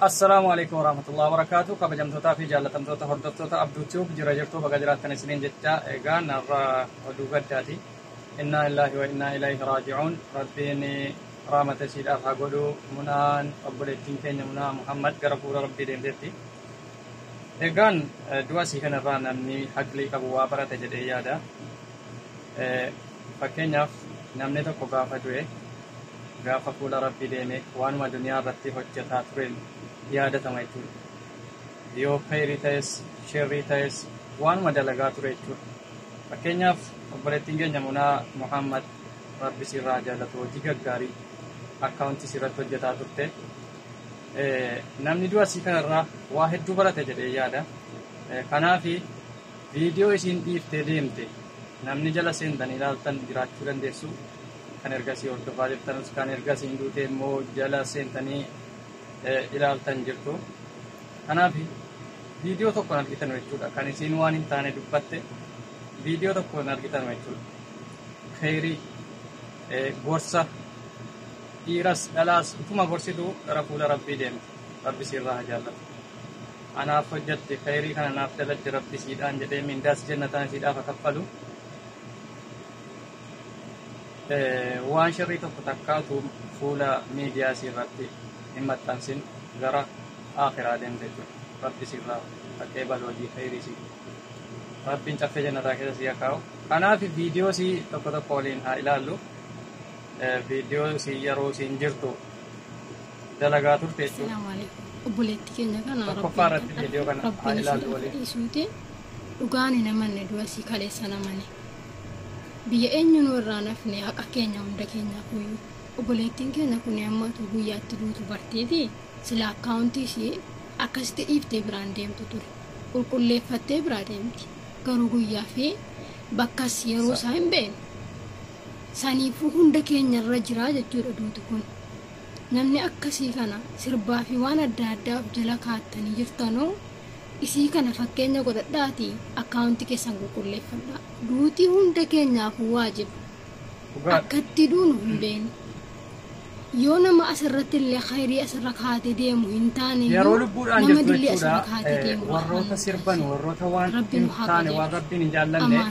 السلام عليكم ورحمة الله وبركاته. كبجمتوتا في جالتمتوتا هردفتوتا عبدو تيوب جراجرتو بقدرات تنسلين جتا إيغان نرى ودوغت داتي إنا الله وإنا إليه راجعون. ربيني رامة سيد أفها قدو منان أبوليتين كينيا منا محمد غرفور ربي ديمدتي إيغان دواسي كان الران نمني حقلي قبوا برات جدي يادا فكينيا نمني تقو غافة دوه غافة فول ربي ديمي وانما دنيا رتي حجتا ترين يادا تمايتو يو خيري تايس شيري تايس وانما دلغاتو ريتو فكينيا أبوليتين كينيا منا محمد ربي سيرا جالتو جيغا غاري أكاونتي سيرا حجتا ترتي namni du'a si kanarraa waa hedduu barate jedhee yaada. Kanaafi viidiyoo isiin dhiiftee deemte namni jala seentan ilaaltan jiraachuu dandeessu. Kan ergasii hordofaa jirtanus kan ergasiin duute immoo jala seentanii ilaaltan jirtu. Kanaafi viidiyoo tokkoon argitan jechuudha. Kan isiin waan hin taane dubbatte viidiyoo tokkoon argitan jechuudha. Khayrii gorsa dhiiras dhalaas utuma gorsitu gara fuula rabbii deemte rabbi sirraa jaallatu. Anaaf hojjette khayrii kana naaf dalagde rabbi siidhaan jedhee mindaas jannataan siidhaaf kaffalu. Waan sharrii tokko takkaatu fuula miidiyaa sirratti hin maxxansin gara akhiraa deemte jechuudha. Rabbi sirraa fakkee balwadii khayrii si rabbiin caffee jannataa keessa si akaa'u. Kanaaf viidiyoo si tokko tokko waliin haa ilaallu. Video si yeroo siin jirtu dalagaa turte jechuudha. Assalamu alaikum. Obboleetti keenya kana Tokkoffaarratti viidiyoo kana haa ilaallu waliin. Isuute dhugaan namanne du'a si kaleessa namane. Biyya eenyuun irraa nafne haqa keenya hunda keenyaaf iyyuu. Obboleettiin keenya kun ammatu guyyaatti duutu barteeti sila akkaawuntii ishee akkasitti dhiiftee biraan deemtu ture. Qulqulleeffattee biraa deemti. Garuu guyyaa fi bakkas yeroo isaa hin beekne. Saniifuu hunda keenya irra jira jechuudha duuti kun. Namni akkasii kana sirbaa fi waan adda addaaf jala kaa'attanii jirtanoo isii kana fakkeenya godhadhaati akkaawuntii keessan qulqulleeffadhaa. Duutii hunda keenyaaf waajiba. Akkatti duunu hin beekne. Yoo nama asirratti illee khayrii asirra kaatee deemu hin taane yeroo lubbuudhaan jirtu jechuudha. Warroota sirban warroota waan hin taane waan rabbiin hin jaallanne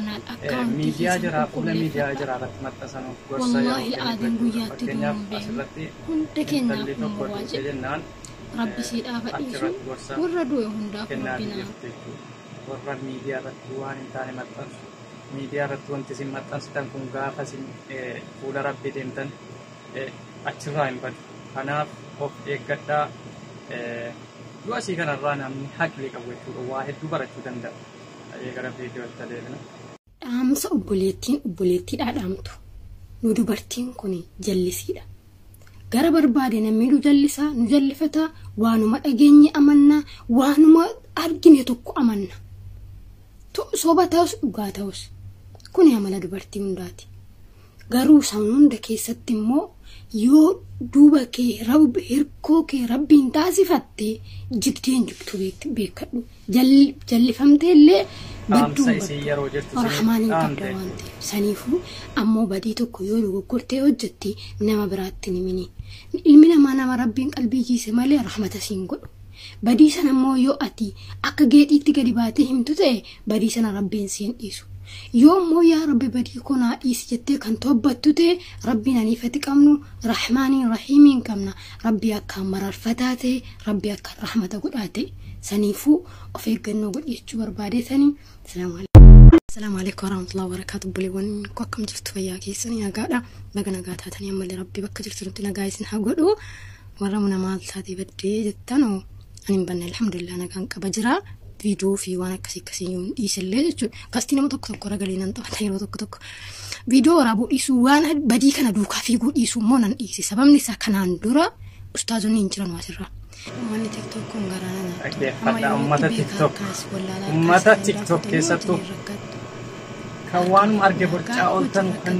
miidiyaa jira fuula miidiyaa jira irratti maxxansanuuf gorsa wallaahi aadiin guyyaatti duunu beekne hunda keenyaaf waajiba jennaan rabbi siidhaa fadhiisu warra du'e hundaaf rabbinaa warra miidiyaa irratti waan hin taane maxxansu miidiyaa irratti wanti isin maxxansitan kun gaafa isin fuula rabbii deemtan achirraa hin badu. Kanaaf of eeggadhaa. Du'a sii kanarraa namni haqli qabu jechuudha. Waa hedduu barachuu danda'a. Gara viidiyootti adeemna. Dhaamsa obboleettiidhaa dhaamtu. Nu dubartiin kun jallisiidha. Gara barbaade namni nu jallisaa nu jallifataa waanuma dhageenye amannaa waanuma argine tokko amanna. Soba ta'us dhugaa ta'us kun amala dubartii hundaati. Garuu san hunda keessatti immoo yoo duuba kee hirkoo kee rabbiin taasifattee jibdeen jibtu beekadhu. Jallifamtee illee badduu rahmaaniin qabda waan ta'eef. Saniifuu ammoo badii tokko yoo dogoggortee hojjettee nama biraatti ni mini. Ilmi namaa nama rabbiin qalbii jiise malee rahmata siin godhu. Badii sana ammoo yoo ati akka geedhiitti gadi baatee himtu ta'e badii sana rabbiin siin dhiisu. Yoo ammoo yaa rabbi badii kunaa dhiisi jettee kan tobbattu ta'e rabbiin aniifati qabnu rahmaaniin rahiimiin qabna. Rabbi akka mararfataa ta'e rabbi akka rahmata godhaa ta'e saniifuu of eeggannoo godhachuu barbaadeetanii. Assalaamu alaikum warahmatullahi wabarakatuh. Buleewwan koo akkam jirtu fayyaa keessanii nagaadha. Baga nagaa taatanii ammallee rabbi bakka jirtu nuti nagaa isin haa godhu. Warra mana maal taatee baddee jettanoo ani hin banne alhamdulillah nagaan qaba jira. Viidiyoo fi waan akkasii yoon dhiisillee jechuudha. Kastii nama tokko ragalee nan taphata yeroo tokko. Viidiyoo waraabuu dhiisuu waan badii kana duukaa fiiguu dhiisuu immoo nan dhiise. Sababni isaa kanaan dura ustaazonni hin jiran waasirraa. Uummanni TikTok kun garaana uummata TikTok keessattuu kan waan arge borcaa ooltan kan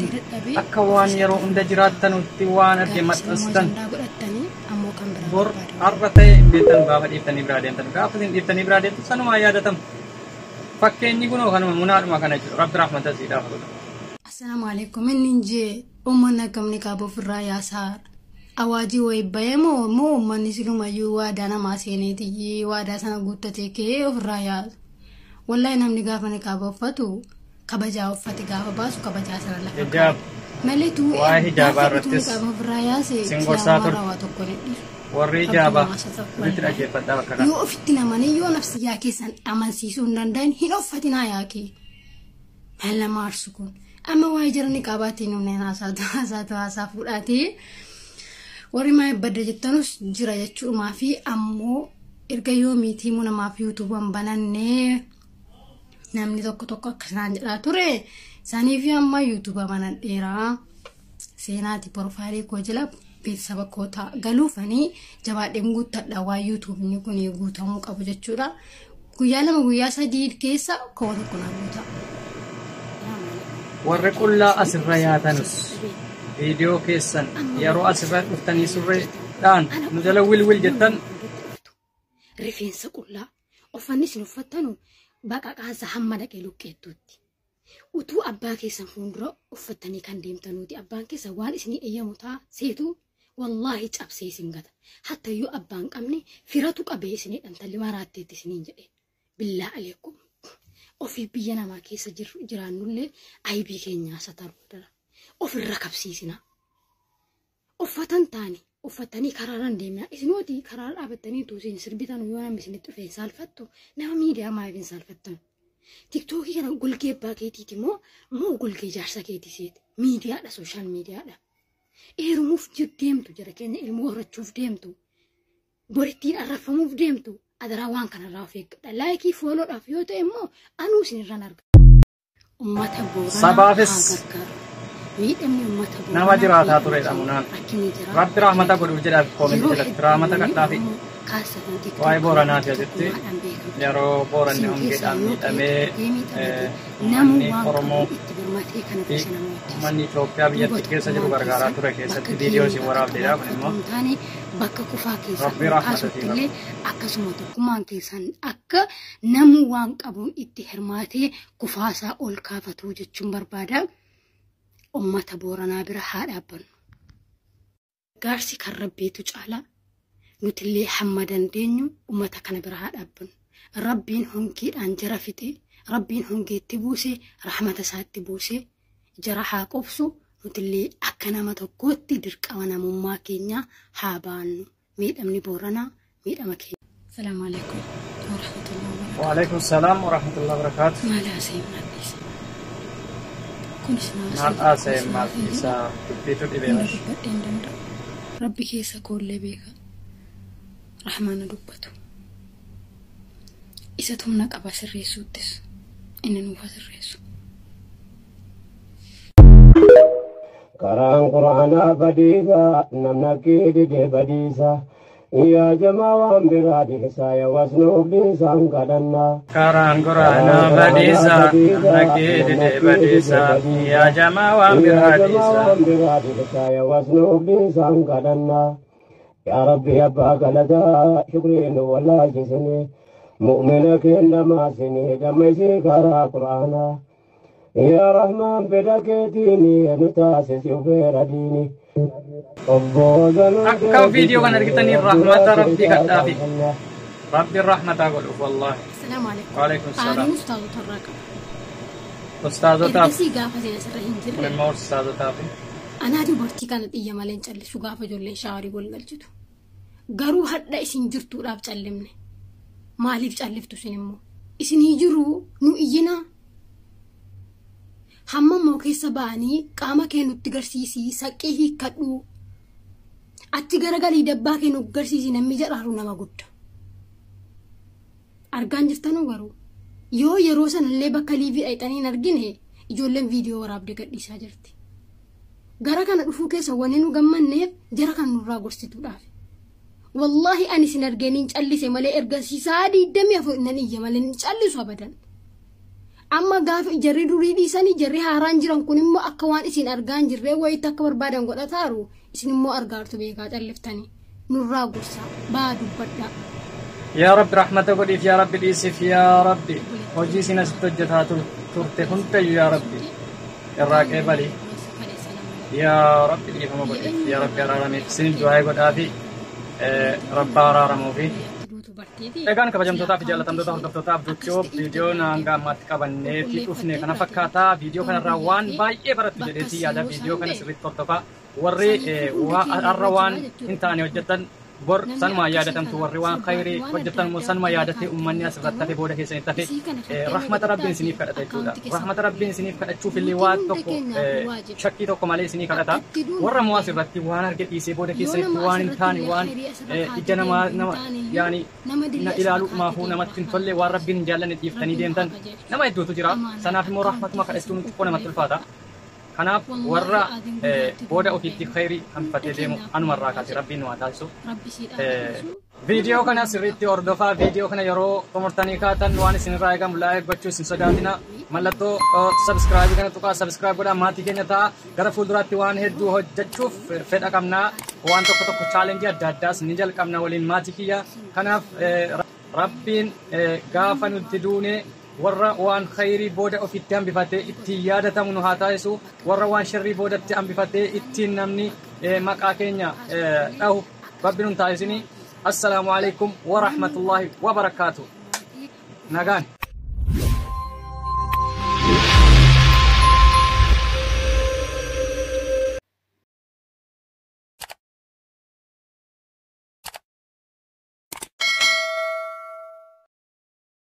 akka waan yeroo hunda jiraatanutti waan arge maxxansitan bor arra ta'e beektan gaafa dhiiftanii biraa deemtan gaafa isin dhiiftanii biraa deemtan sanumaa yaadatam fakkeenyi kunoo kanuma munaadhuma kana jiru rabbi rahmata siidhaaf godha. Assalamu alaikum inni je ummanna kamni kaabo firraa yaasaa awaajii wayii bahee moo uummanni silumayyuu waadaa namaa seeneetii waadaa sana guuttatee ka'ee ofirraa yaadu. Wallahi namni gaafa niqaaba uffatu kabajaa uffate gaafa baasu kabajaa sana lafa kaa'u. Malee tuu hijaabaa irrattis ofirraa yaase singorsaa ture. waa tokko ni dhiisu. Warri hijaabaa walitti dhaggeeffadhaa bakka kana. Yoo ofitti namanii yoo nafsiyyaa keessan amansiisuu hin danda'in hin uffatinaa yaakee. Haala maarsu kun. Amma waa jira niqaabaatiin humneen haasaa fuudhaatee. Warri maa badda jettanus jira jechuudhumaa fi ammoo erga yoo miitii namaaf yuutuubaan banannee namni tokko akkasaan jedhaa ture isaanii fi amma yuutuuba banadheeraa seenaati porofaalii koo jala beeksisa koo galuufanii jabaadheen guuttadha waa yuutuubni kun guutamuu qabu jechuudha. Guyyaa 2 guyyaa 3 keessa koo tokko na guuta. Warri qullaa asirra yaatanus video keessan yeroo asirra dhuftanii surreedhaan nu jala wilwil jettan rifeensa qullaa uffanni isin uffattanu baqaqaasa hamma dhaqee luqqeettuutti utuu abbaa keessan fuuldura uffattanii kan deemtanuuti abbaan keessan waan isinii eeyyamu ta'a seetu wallaahi cabsee isin gata hatta yoo abbaan qabne firatu qabee isinii dhantalli maraatteetti isiniin jedhe billaa aleekum ofii biyya namaa keessa jiraannullee aybii keenyaa sataruu dara. Ofirra kabsiisina. Uffatan taani uffatanii karaaraan deemna. Isinooti karaa dhaabattanii tuusin sirbitan yoo namni isinitti dhufee saalfattu nama miidiyaa maaliif saalfattan. TikTokii kana golgee abbaa keetiiti moo golgee jaarsa keetiisiiti. Miidiyaadha sooshaal miidiyaadha. Eerumuuf deemtu jara keenya ilmoo horachuuf deemtu. Borittiin arrafamuuf deemtu. Adaraa waan kanarraa of eeggadha. Laayikii fooloodhaaf yoo ta'e immoo anuu isinirraan arga. Uummata sabaafis nama jiraataa turedha munaan. Rabbi rahmata godhuuf jedhaaf koomenti jalatti rahmata kadhaafi. Waa'ee Booranaati asitti yeroo Booranni hongeedhaan miidhamee uummanni Oromoo fi uummanni Itoophiyaa biyyattii keessa jiru gargaaraa ture keessatti viidiyoo isin waraabdeedha kun immoo bakka kufaa Rabbi rahmatatii akkasuma tokkummaan keessan akka namu waan qabuun itti hirmaatee kufaasaa ol kaafatuu jechuun barbaada. Ummata Booranaa bira haa dhaabbannu. Gaarsi kan Rabbiitu caalaa nutillee hamma dandeenyu ummata kana bira haa dhaabbannu. Rabbiin hongeedhaan jara fixe, Rabbiin hongeetti buuse, rahmata isaatti buuse, jara haa qobsu, nutillee akka nama tokkootti dirqama namummaa keenya haa baannu. Miidhamni Booranaa miidhama keenya. Assalaamu alaikum wa rahmatullahi wa barakatuh. Wa alaikum salaam wa rahmatullahi wa barakatuh. Maalaa seemnaa dhiisa. Maal haasa'e maal isaa dubbiitu dhibeera. Rabbi keessa koollee beeka. Rahmaana dubbatu. Isa tumna qaba sirreessuuttis. Inni nuufa sirreessu. Karaan Quraanaa badiisa namna keedide badiisa. يا جماعة براديسا يا وزنوب لسان قدنا Karaan Quraanaa badiisa nakee dide badiisa yaa jamaa براديسا يا وزنوب لسان قدنا يا ربي يا باقلدا شكرين والله جسني مؤمنك إنما سني دمشي كرا قرآنا يا رحمن بدكتيني نتاسس يفير ديني akka video kan argitanii rahmata rabbii kadhaafi rabbi rahmata godhuuf wallahi. Assalaamu alaikum. Wa alaikum salaam. Aaniin ustaazota irraa qaba. Ustaazotaaf Ergasii gaafa sirra hin kun jirre. immoo ustaazotaaf Anaa dubartii kana xiyya malee hin callisu gaafa ijoolleen shaawarii wal galchitu. Garuu hadha isin jirtuudhaaf callimne. Maaliif calliftu isin immoo? Isinii jiru nu iyyinaa. Hamma immoo keessa ba'anii qaama kee nutti garsiisii saqqii hiikkadhu. Achi garagalii dabbaa kee nutti garsiisii namni jedhaaru nama gudda. Argaan jirtanuu garuu yoo yeroo sanallee bakka liivii dhayxanii argine ijoolleen viidiyoo waraabdee gadhiisaa jirti. Gara kana dhufuu keessa wanni nu gammanneef jara kan nurraa gorsituudhaaf. Wallahi ani isin argeen callise malee ergasiisaa 24 nan iyya malee hin callisu abadan. Amma gaafa jarri durii dhiisanii jarri haaraan jiran kun immoo akka waan isin argaan jirree wayitti akka barbaadan godhataaru isin immoo argaartu beekaa calliftanii nurraa gorsaa baa dubbadhaa. yaa rabbi rahmata godhiif yaa rabbi dhiisiif yaa rabbi hojii isin asitti hojjetaa turte hundayyuu yaa rabbi irraa qeebalii يا رب اللي فما قلت يا رب يا رامي سنين دعاء قد آفي رب رامو في egaan kabajamtootaa fi jaallatamtoota hordoftootaaf jechuun viidiyoon hanga ammaatti qabannee fi dhufne kana fakkaata viidiyoo kanarraa waan baay'ee barattu jedheeti yaada viidiyoo kana sirriitti hordofaa warri har'a waan hin taane hojjetan bor sanuma yaadatamtu warri waan khayrii hojjetan immoo sanuma yaadatee uummanni asirratti hafe booda keessanitti hafe rahmata rabbiin isiniif kadhata jechuudha rahmata rabbiin isiniif kadhachuuf illee waan tokko shakkii tokko malee isinii kadhata warra immoo asirratti waan arge dhiisee booda keessanitti waan hin taane waan ija nama yaani na ilaalu maafuu namatti hin tolle waan rabbiin hin jaallanne dhiiftanii deemtan nama hedduutu jira sanaaf immoo rahmatuma kadhachuun xiqqoo namatti ulfaata kanaaf warra booda ofiitti khayrii hamfatee deemu anumarraa kaase rabbiin waa taasisu viidiyoo kana sirriitti hordofaa viidiyoo kana yeroo xumurtanii kaatan waan isinirraa eegamu laayik gochuu isin sodaatina mallattoo sabskraayibii kana tuqaa sabskiraayib godhaa maatii keenya ta'a gara fuulduraatti waan hedduu hojjechuuf fedha qabnaa waan tokko tokko chaalenjii adda addaas ni jalqabna waliin maatii kiyya kanaaf rabbiin gaafa nutti duune warra waan khayrii booda ofitti hambifatee ittiin yaadatamu nu haa taasisu warra waan sharrii boodatti hambifatee ittiin namni maqaa keenya dhahu rabbi nun taasisini assalaamu alaikum wa rahmatullahi wa barakaatuh nagaan